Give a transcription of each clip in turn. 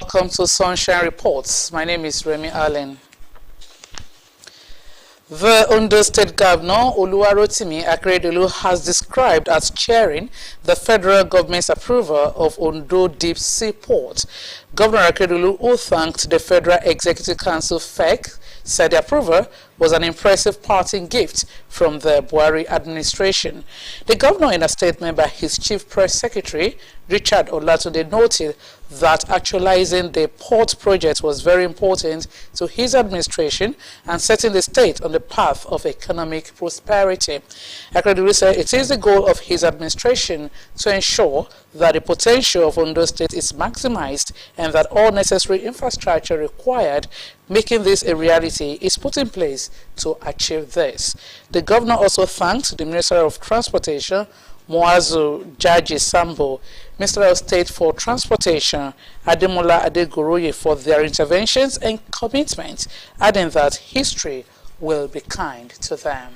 Welcome to Sunshine Reports. My name is Remy Allen. The Ondo State Governor, Oluwarotimi Akeredolu, has described as chairing the federal government's approval of Ondo Deep Sea Port. Governor Akeredolu, who thanked the Federal Executive Council FEC, said the approval was an impressive parting gift from the Buhari administration. The governor, in a statement by his chief press secretary, Richard Olatunde, noted that actualizing the port project was very important to his administration and setting the state on the path of economic prosperity. Akeredolu said it is the goal of his administration to ensure that the potential of Ondo State is maximized and that all necessary infrastructure required, making this a reality, is put in place to achieve this. The governor also thanked the Minister of Transportation, Muazu Jaji Sambo, Minister of State for Transportation, Ademola Adegoroye, for their interventions and commitment, adding that history will be kind to them.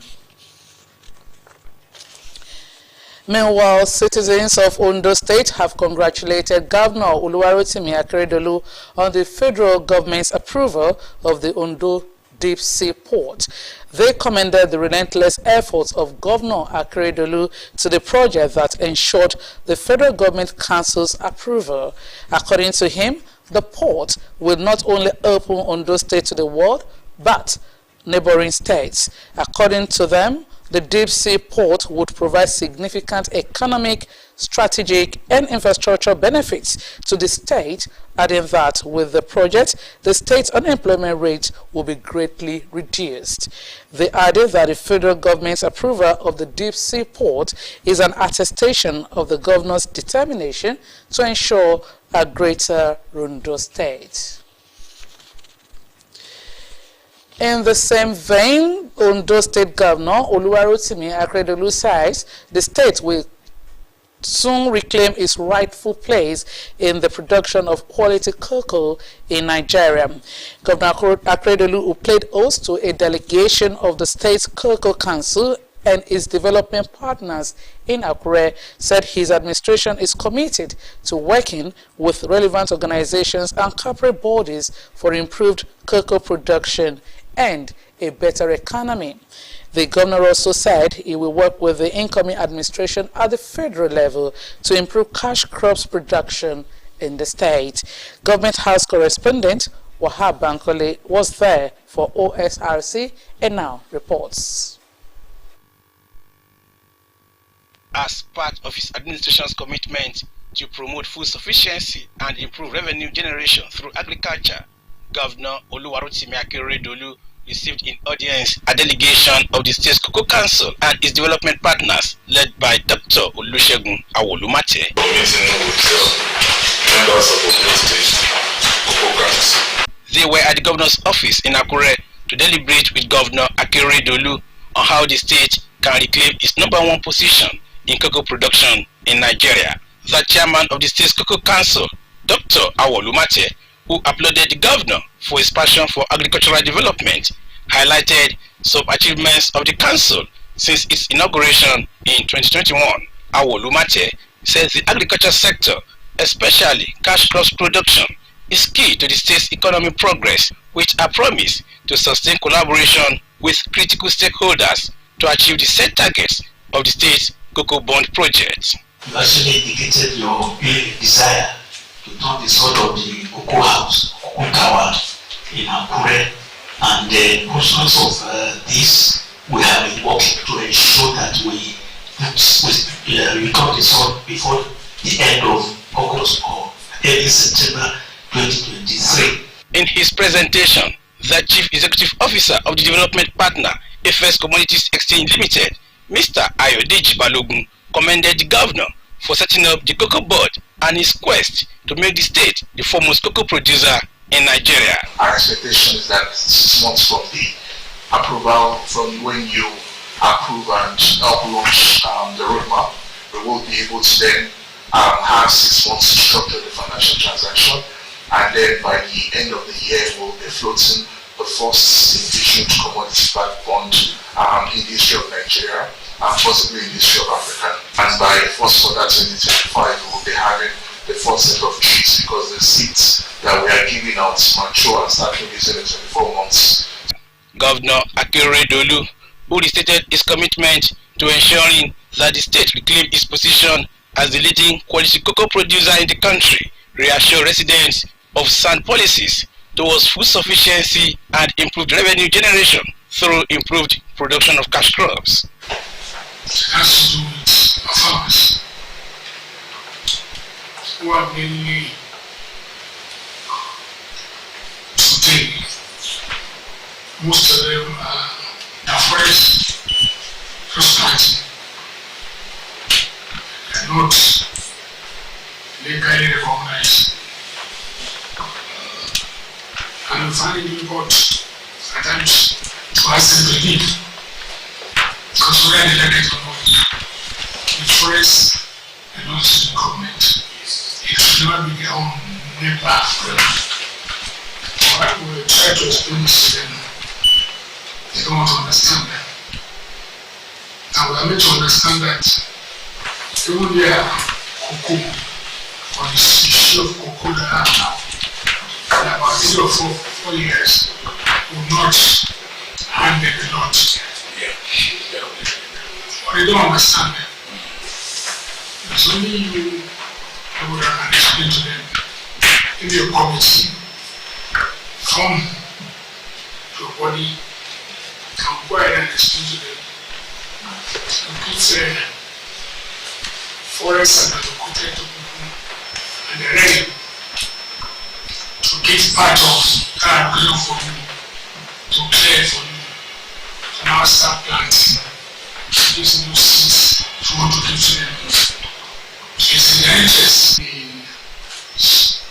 Meanwhile, citizens of Ondo State have congratulated Governor Oluwarotimi Akeredolu on the federal government's approval of the Ondo Deep Sea Port. They commended the relentless efforts of Governor Akeredolu to the project that ensured the federal government council's approval. According to him, the port will not only open Ondo State to the world, but neighboring states. According to them, the deep sea port would provide significant economic, strategic, and infrastructure benefits to the state, adding that with the project, the state's unemployment rate will be greatly reduced. They added that the federal government's approval of the deep sea port is an attestation of the governor's determination to ensure a greater Ondo State. In the same vein, Ondo State Governor Oluwarotimi Akeredolu says the state will soon reclaim its rightful place in the production of quality cocoa in Nigeria. Governor Akeredolu, who played host to a delegation of the state's Cocoa Council and its development partners in Akure, said his administration is committed to working with relevant organizations and corporate bodies for improved cocoa production and a better economy. The governor also said he will work with the incoming administration at the federal level to improve cash crops production in the state. Government House correspondent Wahab Bankole was there for OSRC and now reports. As part of his administration's commitment to promote food sufficiency and improve revenue generation through agriculture, Governor Oluwarotimi Akeredolu received in audience a delegation of the State's Cocoa Council and its development partners, led by Dr. Olusegun Awolumate. They were at the governor's office in Akure to deliberate with Governor Akeredolu on how the state can reclaim its #1 position in cocoa production in Nigeria. The chairman of the State's Cocoa Council, Dr. Awolumate, who applauded the governor for his passion for agricultural development, highlighted some achievements of the council since its inauguration in 2021. Awolumate says the agriculture sector, especially cash crops production, is key to the state's economic progress, which are promised to sustain collaboration with critical stakeholders to achieve the set targets of the state's cocoa bond project. You actually indicated your desire to turn the sort of the cocoa house, cocoa tower in Akure, and the portions of this we have been working to ensure that we return the sort before the end of August or early September 2023. In his presentation, the Chief Executive Officer of the development partner, FS Commodities Exchange Limited, Mr. Ayodeji Balogun, commended the governor for setting up the cocoa board and his quest to make the state the foremost cocoa producer in Nigeria. Our expectation is that 6 months from the approval, from when you approve and help launch the roadmap, we will be able to then have 6 months to structure the financial transaction, and then by the end of the year we'll be floating the first indigenous commodity-backed bond in the history of Nigeria and possibly in the history of Africa. And by first quarter 2025 we'll be having the first set of trees because the seeds that we are giving out mature and start producing in 24 months. Governor Akeredolu, who restated his commitment to ensuring that the state reclaim its position as the leading quality cocoa producer in the country, reassured residents of sound policies towards food sufficiency and improved revenue generation through improved production of cash crops. It has to do with farmers who are mainly today, most of them are the forest prosperity and not legally recognized. And we find it difficult at times to ask them to leave because we are elected or not. The forest and not the government. It should never be their own neighbor for them. We try to explain this to them. They don't want to understand that. And we are made to understand that even their cocoa or the issue of cocoa that I have now, in about 3 or 4 years, will not handle a lot. But they don't understand that. It's only you who would have explained to them in your committee, form your body, can go ahead and explain to them. Complete forest and allocated to people, and they're ready to get part of that allocation for you, to clear for you, to now start planting these new seeds you want to give to them. It's in their interest in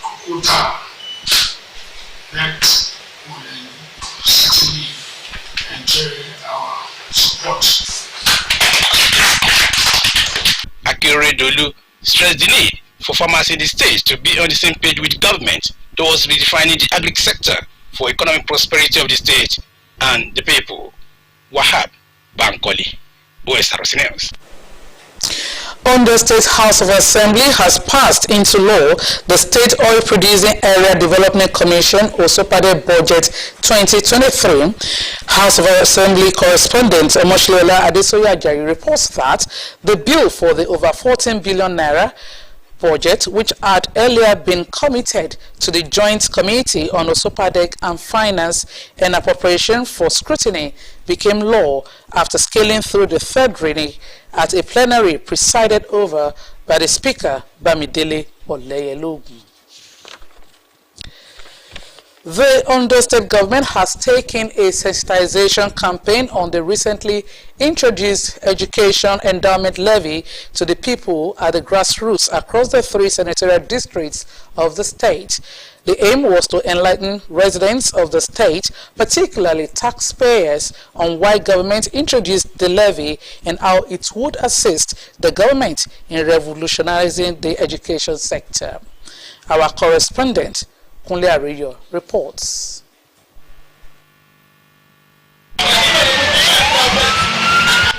cocoa that will certainly enjoy our support. Akeredolu stressed the need for farmers in the state to be on the same page with government towards redefining the agri sector for economic prosperity of the state and the people. Wahab Bankoli, Osrc News. Ondo State House of Assembly has passed into law the State Oil Producing Area Development Commission Osopade Budget 2023. House of Assembly correspondent Omoshiola Adesoya Ajayi reports that the bill for the over 14 billion naira budget, which had earlier been committed to the Joint Committee on Osopadec and Finance and Appropriation for scrutiny, became law after scaling through the third reading at a plenary presided over by the Speaker, Bamidele Oleyelogun. The Ondo State government has taken a sensitization campaign on the recently introduced education endowment levy to the people at the grassroots across the 3 senatorial districts of the state. The aim was to enlighten residents of the state, particularly taxpayers, on why government introduced the levy and how it would assist the government in revolutionizing the education sector. Our correspondent, Kunle Ariyo, reports.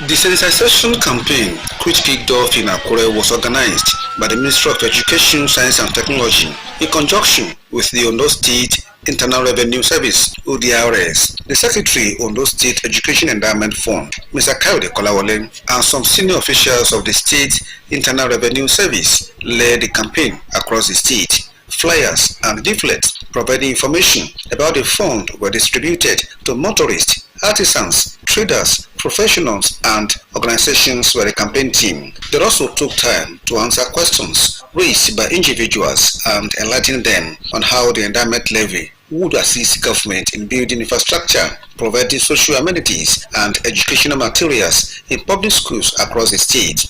The sensitization campaign, which kicked off in Akure, was organized by the Ministry of Education, Science and Technology in conjunction with the Ondo State Internal Revenue Service, ODRS, the Secretary, Ondo State Education Endowment Fund, Mr. Kayode Kolawole, and some senior officials of the State Internal Revenue Service led the campaign across the state. Flyers and leaflets providing information about the fund were distributed to motorists, artisans, traders, professionals, and organizations by the campaign team. They also took time to answer questions raised by individuals and enlighten them on how the endowment levy would assist government in building infrastructure, providing social amenities, and educational materials in public schools across the state.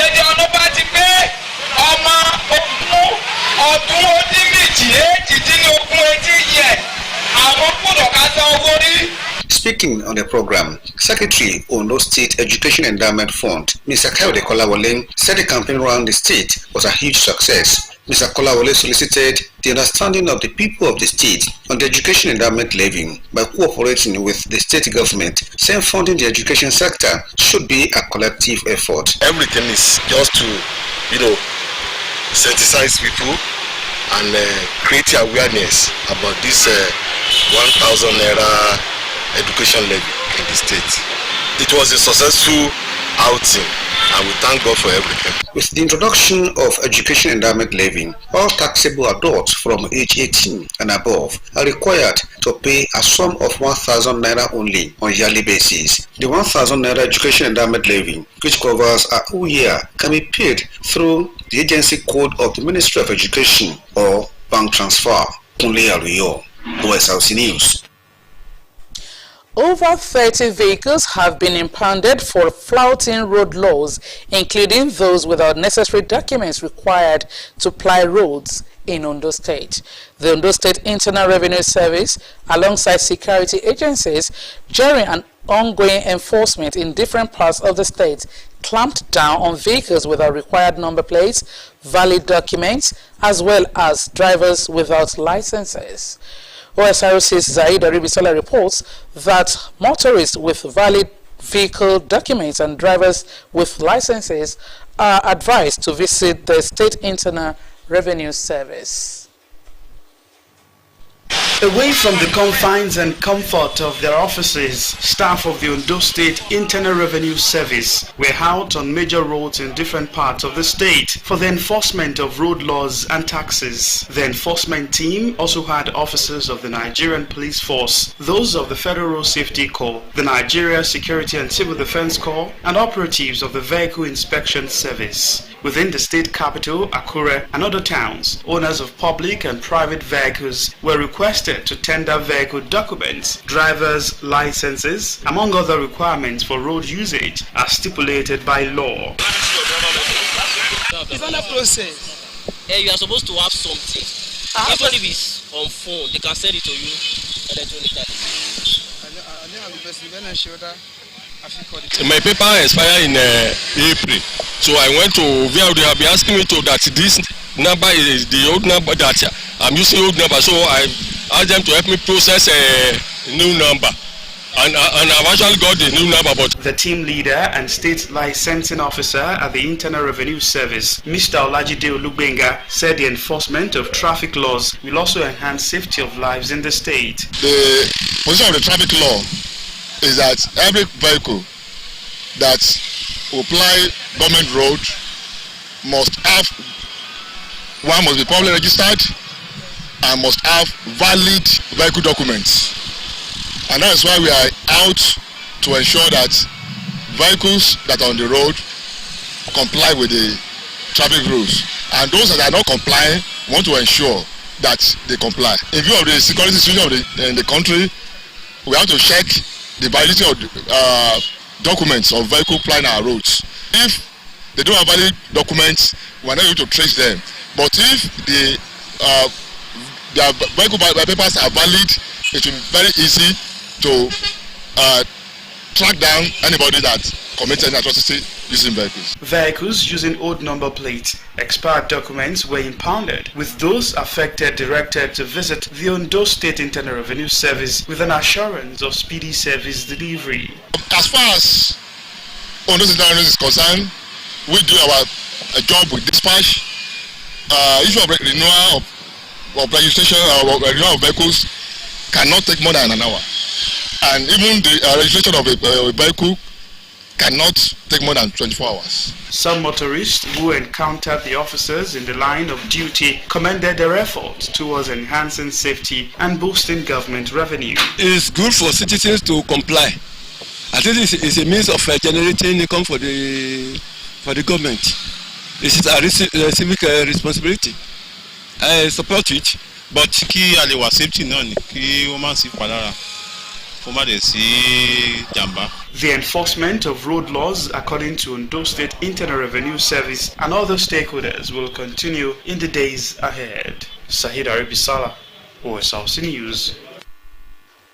Èdè ọ̀nà bá ti pé ọmọ ọdún ó dín méjì èjìdínlógún etí yẹ àwọn gbọ́dọ̀ ká san owó rí. Speaking on the program, Secretary Ondo State Education Endowment Fund, Mr. Kayode Kolawole, said the campaign around the state was a huge success. Mr. Kolawole solicited the understanding of the people of the state on the education endowment levy by cooperating with the state government, saying funding the education sector should be a collective effort. Everything is just to, sensitize people and create awareness about this 1,000 naira education levy in the state. It was a successful outing and we thank God for everything. With the introduction of education endowment levy, all taxable adults from age 18 and above are required to pay a sum of 1,000 naira only on yearly basis. The 1,000 naira education endowment levy, which covers a whole year, can be paid through the agency code of the Ministry of Education or bank transfer. Kunle Aruyo, Osrc News. Over 30 vehicles have been impounded for flouting road laws, including those without necessary documents required to ply roads in Ondo State. The Ondo State Internal Revenue Service, alongside security agencies, during an ongoing enforcement in different parts of the state, clamped down on vehicles without required number plates, valid documents, as well as drivers without licenses. Osrc's Zaid Aribisola reports that motorists with valid vehicle documents and drivers with licenses are advised to visit the State Internal Revenue Service. Away from the confines and comfort of their offices, staff of the Ondo State Internal Revenue Service were out on major roads in different parts of the state for the enforcement of road laws and taxes. The enforcement team also had officers of the Nigerian Police Force, those of the Federal Road Safety Corps, the Nigeria Security and Civil Defense Corps, and operatives of the Vehicle Inspection Service. Within the state capital, Akure, and other towns, owners of public and private vehicles were requested to tender vehicle documents, driver's licenses, among other requirements for road usage as stipulated by law. It's under process. You are supposed to have something. Even if it's on phone, they can send it to you electronically. My paper expired in April, so I went to where they have been asking me to that this number is the old number that I'm using old number, so I asked them to help me process a new number, and I've actually got the new number. But the team leader and state licensing officer at the Internal Revenue Service, Mr. Olajide Olubenga, said the enforcement of traffic laws will also enhance safety of lives in the state. The position of the traffic law is that every vehicle that will ply government road must be properly registered and must have valid vehicle documents. And that is why we are out to ensure that vehicles that are on the road comply with the traffic rules. And those that are not complying, we want to ensure that they comply. In view of the security situation in the country, we have to check the validity of documents of vehicle plying our roads. If they don't have valid documents, we are not able to trace them. But if their vehicle papers are valid, it will be very easy to track down anybody that commits any atrocity using vehicles. Vehicles using old number plates, expired documents were impounded, with those affected directed to visit the Ondo State Internal Revenue Service with an assurance of speedy service delivery. As far as Ondo State Internal Revenue is concerned, we do our job with dispatch. Issue of renewal of registration or renewal of vehicles cannot take more than an hour, and even the registration of a vehicle cannot take more than 24 hours. Some motorists who encountered the officers in the line of duty commended their efforts towards enhancing safety and boosting government revenue. It's good for citizens to comply. I think it's a means of generating income for the government. This is a civic responsibility. I support it, but kí a lè wà safety náà ni kí wọ́n má sí palára The enforcement of road laws, according to Ondo State Internal Revenue Service and other stakeholders, will continue in the days ahead. Sahid Arabisala, Osrc News.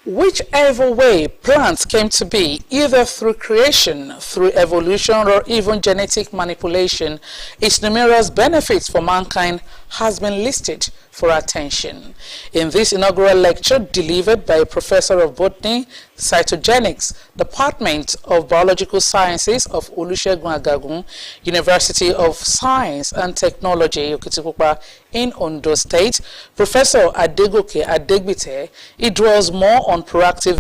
Whichever way plants came to be, either through creation, through evolution, or even genetic manipulation, its numerous benefits for mankind has been listed for attention. In this inaugural lecture delivered by a professor of botany, cytogenics, Department of Biological Sciences of Olusegun Agagun, University of Science and Technology, Okitipupa, in Ondo State, Professor Adegoke Adegbite, it dwells more on proactive